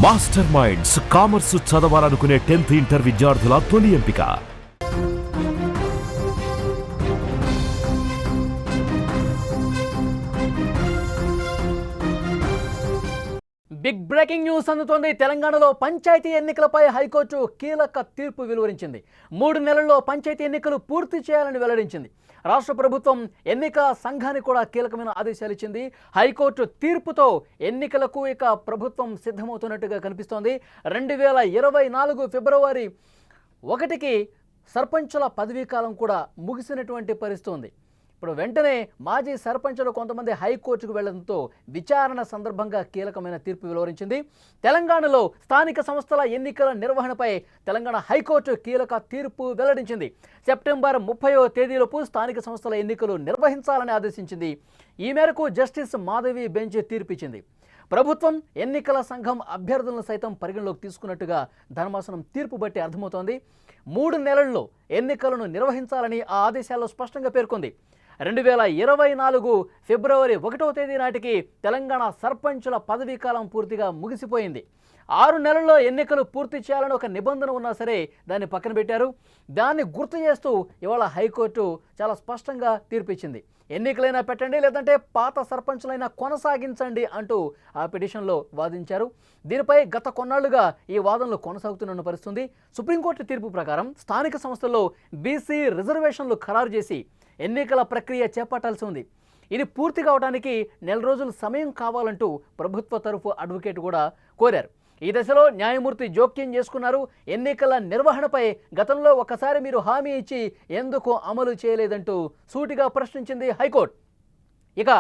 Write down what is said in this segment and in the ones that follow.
Master minds commerce చదవాలనుకునే 10th inter విద్యార్థుల తొలి ఎంపిక. బిగ్ బ్రేకింగ్ న్యూస్ అందుతోంది. తెలంగాణలో పంచాయతీ ఎన్నికలపై హైకోర్టు కీలక తీర్పు వెలువరించింది. 3 నెలల్లో పంచాయతీ ఎన్నికలు పూర్తి చేయాలని వెల్లడించింది. రాష్ట్ర ప్రభుత్వం ఎన్నికల సంఘానికి కూడా కీలకమైన ఆదేశాలు ఇచ్చింది. హైకోర్టు తీర్పుతో ఎన్నికలకు ఇక ప్రభుత్వం సిద్ధమవుతున్నట్టుగా కనిపిస్తోంది. 2024 ఫిబ్రవరి 1కి సర్పంచుల పదవీకాలం కూడా ముగిసినటువంటి పరిస్థితి ఉంది. ఇప్పుడు వెంటనే మాజీ సర్పంచులు కొంతమంది హైకోర్టుకు వెళ్లడంతో విచారణ సందర్భంగా కీలకమైన తీర్పు వెలువరించింది. తెలంగాణలో స్థానిక సంస్థల ఎన్నికల నిర్వహణపై తెలంగాణ హైకోర్టు కీలక తీర్పు వెల్లడించింది. సెప్టెంబర్ 30వ తేదీలోపు స్థానిక సంస్థల ఎన్నికలు నిర్వహించాలని ఆదేశించింది. ఈ మేరకు జస్టిస్ మాధవి బెంచ్ తీర్పిచ్చింది. ప్రభుత్వం ఎన్నికల సంఘం అభ్యర్థులను సైతం పరిగణలోకి తీసుకున్నట్టుగా ధర్మాసనం తీర్పు బట్టి అర్థమవుతోంది. 3 నెలల్లో ఎన్నికలను నిర్వహించాలని ఆ ఆదేశాల్లో స్పష్టంగా పేర్కొంది. 2024 ఫిబ్రవరి 1వ తేదీ నాటికి తెలంగాణ సర్పంచుల పదవీకాలం పూర్తిగా ముగిసిపోయింది. 6 నెలల్లో ఎన్నికలు పూర్తి చేయాలని ఒక నిబంధన ఉన్నా సరే దాన్ని పక్కన పెట్టారు. దాన్ని గుర్తు చేస్తూ ఇవాళ హైకోర్టు చాలా స్పష్టంగా తీర్పిచ్చింది. ఎన్నికలైనా పెట్టండి, లేదంటే పాత సర్పంచులైనా కొనసాగించండి అంటూ ఆ పిటిషన్లో వాదించారు. దీనిపై గత కొన్నాళ్లుగా ఈ వాదనలు కొనసాగుతున్న పరిస్థితుంది. సుప్రీంకోర్టు తీర్పు ప్రకారం స్థానిక సంస్థల్లో బీసీ రిజర్వేషన్లు ఖరారు చేసి ఎన్నికల ప్రక్రియ చేపట్టాల్సి ఉంది. ఇది పూర్తి కావడానికి 1 నెల రోజులు సమయం కావాలంటూ ప్రభుత్వ తరఫు అడ్వకేట్ కూడా కోరారు. ఈ దశలో న్యాయమూర్తి జోక్యం చేసుకున్నారు. ఎన్నికల నిర్వహణపై గతంలో ఒకసారి మీరు హామీ ఇచ్చి ఎందుకు అమలు చేయలేదంటూ సూటిగా ప్రశ్నించింది హైకోర్టు. ఇక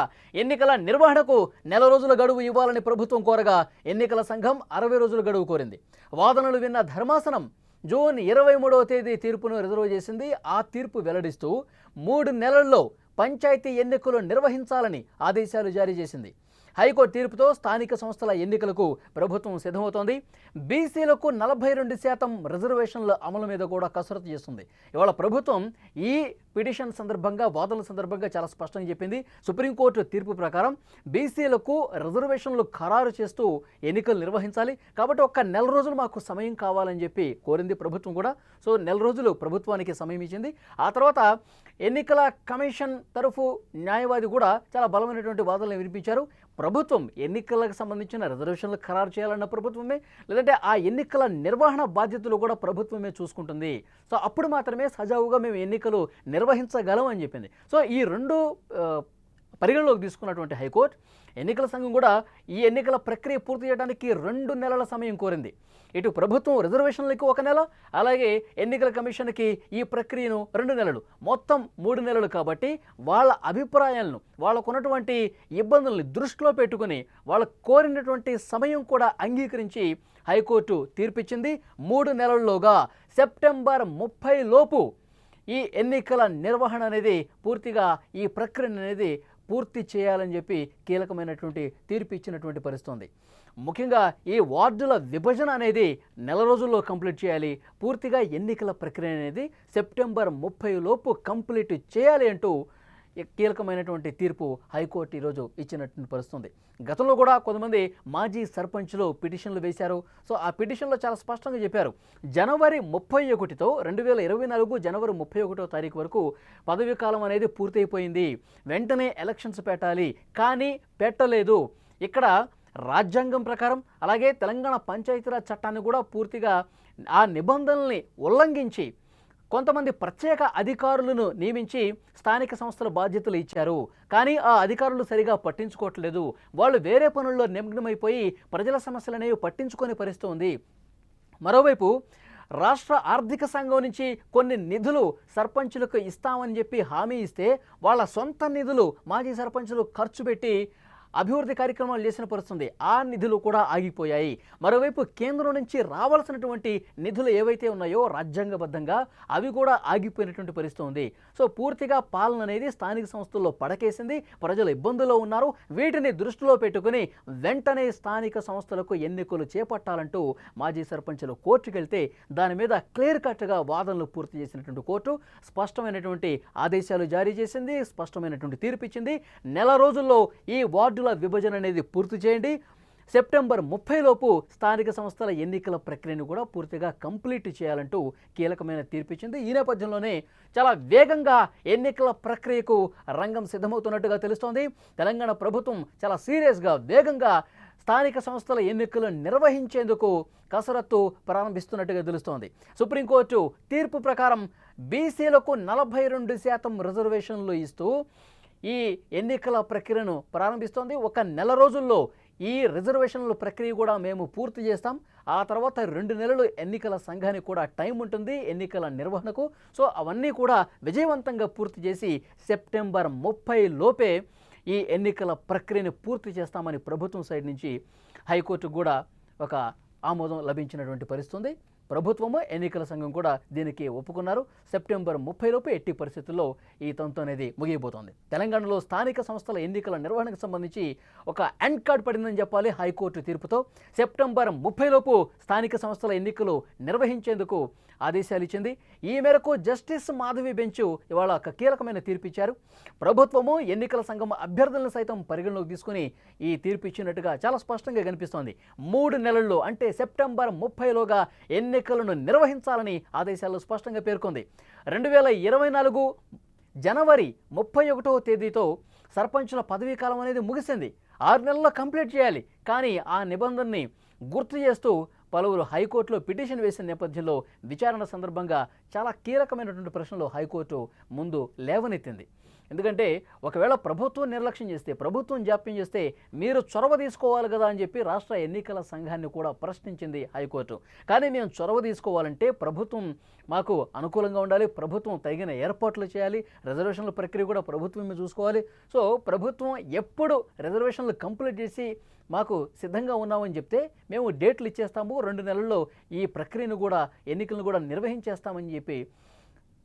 ఎన్నికల నిర్వహణకు 1 నెల రోజుల గడువు ఇవ్వాలని ప్రభుత్వం కోరగా ఎన్నికల సంఘం 60 రోజుల గడువు కోరింది. వాదనలు విన్న ధర్మాసనం జూన్ 23వ తేదీ తీర్పును రిజర్వ్ చేసింది. ఆ తీర్పు వెల్లడిస్తూ 3 నెలల్లో పంచాయతీ ఎన్నికలు నిర్వహించాలని ఆదేశాలు జారీ చేసింది. హైకోర్టు తీర్పుతో స్థానిక సంస్థల ఎన్నికలకు ప్రభుత్వం సిద్ధమవుతోంది. బీసీలకు 42% రిజర్వేషన్ల అమలు మీద కూడా కసరత్తు చేస్తుంది. ఇవాళ ప్రభుత్వం ఈ పిటిషన్ సందర్భంగా వాదనల సందర్భంగా చాలా స్పష్టంగా చెప్పింది. సుప్రీంకోర్టు తీర్పు ప్రకారం బీసీలకు రిజర్వేషన్లు ఖరారు చేస్తూ ఎన్నికలు నిర్వహించాలి, కాబట్టి 1 నెల రోజులు మాకు సమయం కావాలని చెప్పి కోరింది ప్రభుత్వం కూడా. సో 1 నెల రోజులు ప్రభుత్వానికి సమయం ఇచ్చింది. ఆ తర్వాత ఎన్నికల కమిషన్ తరఫు న్యాయవాది కూడా చాలా బలమైనటువంటి వాదనలు వినిపించారు. ప్రభుత్వం ఎన్నికలకు సంబంధించిన రిజర్వేషన్లు ఖరారు చేయాలన్న ప్రభుత్వమే, లేదంటే ఆ ఎన్నికల నిర్వహణ బాధ్యతలు కూడా ప్రభుత్వమే చూసుకుంటుంది. సో అప్పుడు మాత్రమే సజావుగా మేము ఎన్నికలు నిర్వహించగలం అని చెప్పింది. సో ఈ 2 పరిగణలోకి తీసుకున్నటువంటి హైకోర్టు ఎన్నికల సంఘం కూడా ఈ ఎన్నికల ప్రక్రియ పూర్తి చేయడానికి 2 నెలల సమయం కోరింది. ఇటు ప్రభుత్వం రిజర్వేషన్లకు 1 నెల, అలాగే ఎన్నికల కమిషన్కి ఈ ప్రక్రియను 2 నెలలు, మొత్తం 3 నెలలు. కాబట్టి వాళ్ళ అభిప్రాయాలను, వాళ్ళకున్నటువంటి ఇబ్బందుల్ని దృష్టిలో పెట్టుకుని వాళ్ళ కోరినటువంటి సమయం కూడా అంగీకరించి హైకోర్టు తీర్పిచ్చింది. 3 నెలల్లోగా సెప్టెంబర్ 30 లోపు ఈ ఎన్నికల నిర్వహణ అనేది పూర్తిగా, ఈ ప్రక్రియ అనేది పూర్తి చేయాలని చెప్పి కీలకమైనటువంటి తీర్పు ఇచ్చినటువంటి పరిస్థితి. ముఖ్యంగా ఈ వార్డుల విభజన అనేది 1 నెల రోజుల్లో కంప్లీట్ చేయాలి, పూర్తిగా ఎన్నికల ప్రక్రియ అనేది సెప్టెంబర్ 30 లోపు కంప్లీట్ చేయాలి అంటూ కీలకమైనటువంటి తీర్పు హైకోర్టు ఈరోజు ఇచ్చినటువంటి పరిస్థితి. గతంలో కూడా కొంతమంది మాజీ సర్పంచులు పిటిషన్లు వేశారు. సో ఆ పిటిషన్లో చాలా స్పష్టంగా చెప్పారు, జనవరి 31తో 2024 జనవరి 31వ తారీఖు వరకు పదవీ కాలం అనేది పూర్తయిపోయింది, వెంటనే ఎలక్షన్స్ పెట్టాలి, కానీ పెట్టలేదు. ఇక్కడ రాజ్యాంగం ప్రకారం, అలాగే తెలంగాణ పంచాయతీరాజ్ చట్టాన్ని కూడా పూర్తిగా ఆ నిబంధనల్ని ఉల్లంఘించి కొంతమంది ప్రత్యేక అధికారులను నియమించి స్థానిక సంస్థల బాధ్యతలు ఇచ్చారు. కానీ ఆ అధికారులు సరిగా పట్టించుకోవట్లేదు. వాళ్ళు వేరే పనుల్లో నిమగ్నమైపోయి ప్రజల సమస్యలనేవి పట్టించుకునే పరిస్థితి ఉంది. మరోవైపు రాష్ట్ర ఆర్థిక సంఘం నుంచి కొన్ని నిధులు సర్పంచులకు ఇస్తామని చెప్పి హామీ ఇస్తే వాళ్ళ సొంత నిధులు మాజీ సర్పంచులు ఖర్చు పెట్టి అభివృద్ధి కార్యక్రమాలు చేసిన పరిస్థితుంది. ఆ నిధులు కూడా ఆగిపోయాయి. మరోవైపు కేంద్రం నుంచి రావాల్సినటువంటి నిధులు ఏవైతే ఉన్నాయో రాజ్యాంగబద్ధంగా అవి కూడా ఆగిపోయినటువంటి పరిస్థితి ఉంది. సో పూర్తిగా పాలన అనేది స్థానిక సంస్థల్లో పడకేసింది, ప్రజలు ఇబ్బందుల్లో ఉన్నారు. వీటిని దృష్టిలో పెట్టుకుని వెంటనే స్థానిక సంస్థలకు ఎన్నికలు చేపట్టాలంటూ మాజీ సర్పంచులు కోర్టుకు వెళ్తే దాని మీద క్లియర్ కట్గా వాదనలు పూర్తి చేసినటువంటి కోర్టు స్పష్టమైనటువంటి ఆదేశాలు జారీ చేసింది, స్పష్టమైనటువంటి తీర్పు ఇచ్చింది. 1 నెల రోజుల్లో ఈ వార్డుల విభజన అనేది పూర్తి చేయండి, సెప్టెంబర్ 30 లోపు స్థానిక సంస్థల ఎన్నికల ప్రక్రియను కూడా పూర్తిగా కంప్లీట్ చేయాలంటూ కీలకమైన తీర్పిచ్చింది. ఈ నేపథ్యంలోనే చాలా వేగంగా ఎన్నికల ప్రక్రియకు రంగం సిద్ధమవుతున్నట్టుగా తెలుస్తోంది. తెలంగాణ ప్రభుత్వం చాలా సీరియస్గా వేగంగా స్థానిక సంస్థల ఎన్నికలు నిర్వహించేందుకు కసరత్తు ప్రారంభిస్తున్నట్టుగా తెలుస్తోంది. సుప్రీంకోర్టు తీర్పు ప్రకారం బీసీలకు 42% రిజర్వేషన్లు ఇస్తూ ఈ ఎన్నికల ప్రక్రియను ప్రారంభిస్తోంది. ఒక నెల రోజుల్లో ఈ రిజర్వేషన్ల ప్రక్రియ కూడా మేము పూర్తి చేస్తాం. ఆ తర్వాత 2 నెలలు ఎన్నికల సంఘానికి కూడా టైం ఉంటుంది ఎన్నికల నిర్వహణకు. సో అవన్నీ కూడా విజయవంతంగా పూర్తి చేసి సెప్టెంబర్ 30 లోపే ఈ ఎన్నికల ప్రక్రియను పూర్తి చేస్తామని ప్రభుత్వం సైడ్ నుంచి హైకోర్టుకు కూడా ఒక ఆమోదం లభించినటువంటి పరిస్థితి. ప్రభుత్వము ఎన్నికల సంఘం కూడా దీనికి ఒప్పుకున్నారు. సెప్టెంబర్ 30 లోపు ఎట్టి పరిస్థితుల్లో ఈ తంతు అనేది ముగియబోతోంది. తెలంగాణలో స్థానిక సంస్థల ఎన్నికల నిర్వహణకు సంబంధించి ఒక ఎండ్ కార్డ్ పడిందని చెప్పాలి హైకోర్టు తీర్పుతో. సెప్టెంబర్ 30 లోపు స్థానిక సంస్థల ఎన్నికలు నిర్వహించేందుకు ఆదేశాలు ఇచ్చింది. ఈ మేరకు జస్టిస్ మాధవి బెంచ్ ఇవాళ ఒక కీలకమైన తీర్పు ఇచ్చారు. ప్రభుత్వము ఎన్నికల సంఘం అభ్యర్థులను సైతం పరిగణలోకి తీసుకుని ఈ తీర్పు ఇచ్చినట్టుగా చాలా స్పష్టంగా కనిపిస్తోంది. 3 నెలల్లో అంటే సెప్టెంబర్ 30లోగా ఎన్నికలను నిర్వహించాలని ఆదేశాల్లో స్పష్టంగా పేర్కొంది. 2024 జనవరి 31వ తేదీతో సర్పంచుల పదవీ కాలం అనేది ముగిసింది. 6 నెలల్లో కంప్లీట్ చేయాలి. కానీ ఆ నిబంధనని గుర్తు చేస్తూ పలువురు హైకోర్టులో పిటిషన్ వేసిన నేపథ్యంలో విచారణ సందర్భంగా చాలా కీలకమైనటువంటి ప్రశ్నలు హైకోర్టు ముందు లేవనెత్తింది. ఎందుకంటే ఒకవేళ ప్రభుత్వం నిర్లక్ష్యం చేస్తే, ప్రభుత్వం జాప్యం చేస్తే మీరు చొరవ తీసుకోవాలి కదా అని చెప్పి రాష్ట్ర ఎన్నికల సంఘాన్ని కూడా ప్రశ్నించింది హైకోర్టు. కానీ మేము చొరవ తీసుకోవాలంటే ప్రభుత్వం మాకు అనుకూలంగా ఉండాలి, ప్రభుత్వం తగిన ఏర్పాట్లు చేయాలి, రిజర్వేషన్ల ప్రక్రియ కూడా ప్రభుత్వమే చూసుకోవాలి. సో ప్రభుత్వం ఎప్పుడు రిజర్వేషన్లు కంప్లీట్ చేసి మాకు సిద్ధంగా ఉన్నామని చెప్తే మేము డేట్లు ఇచ్చేస్తాము, 2 నెలల్లో ఈ ప్రక్రియను కూడా ఎన్నికలను కూడా నిర్వహించేస్తామని చెప్పి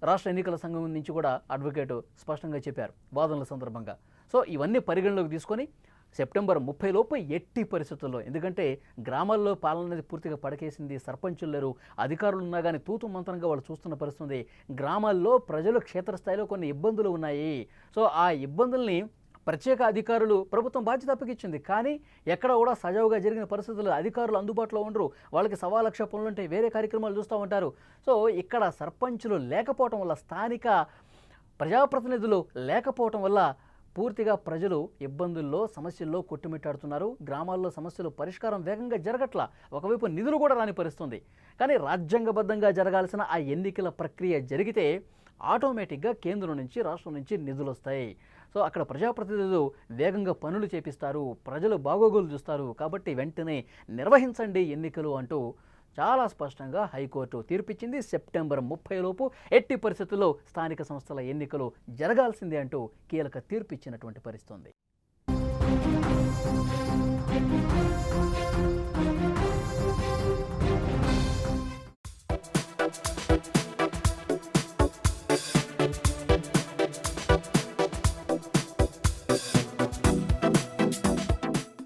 రాష్ట్ర ఎన్నికల సంఘం నుంచి కూడా అడ్వకేటు స్పష్టంగా చెప్పారు వాదనల సందర్భంగా. సో ఇవన్నీ పరిగణలోకి తీసుకొని సెప్టెంబర్ 30 లోపు ఎట్టి పరిస్థితుల్లో, ఎందుకంటే గ్రామాల్లో పాలన అనేది పూర్తిగా పడకేసింది, సర్పంచులు లేరు, అధికారులు ఉన్నా కానీ తూతు మంత్రంగా వాళ్ళు చూస్తున్న పరిస్థితుంది. గ్రామాల్లో ప్రజలు క్షేత్రస్థాయిలో కొన్ని ఇబ్బందులు ఉన్నాయి. సో ఆ ఇబ్బందుల్ని ప్రత్యేక అధికారులు ప్రభుత్వం బాధ్యత అప్పగించింది. కానీ ఎక్కడ కూడా సజావుగా జరిగిన పరిస్థితులు, అధికారులు అందుబాటులో ఉండరు, వాళ్ళకి 1,00,000 పనులు ఉంటాయి, వేరే కార్యక్రమాలు చూస్తూ ఉంటారు. సో ఇక్కడ సర్పంచులు లేకపోవటం వల్ల, స్థానిక ప్రజాప్రతినిధులు లేకపోవటం వల్ల పూర్తిగా ప్రజలు ఇబ్బందుల్లో, సమస్యల్లో కొట్టుమిట్టాడుతున్నారు. గ్రామాల్లో సమస్యలు పరిష్కారం వేగంగా జరగట్లా. ఒకవైపు నిధులు కూడా రాని పరిస్థితుంది. కానీ రాజ్యాంగబద్ధంగా జరగాల్సిన ఆ ఎన్నికల ప్రక్రియ జరిగితే ఆటోమేటిక్గా కేంద్రం నుంచి, రాష్ట్రం నుంచి నిధులు వస్తాయి. సో అక్కడ ప్రజాప్రతినిధులు వేగంగా పనులు చేపిస్తారు, ప్రజలు బాగోగులు చూస్తారు. కాబట్టి వెంటనే నిర్వహించండి ఎన్నికలు అంటూ చాలా స్పష్టంగా హైకోర్టు తీర్పిచ్చింది. సెప్టెంబర్ 30 లోపు ఎట్టి పరిస్థితుల్లో స్థానిక సంస్థల ఎన్నికలు జరగాల్సిందే అంటూ కీలక తీర్పిచ్చినటువంటి పరిస్థితుంది.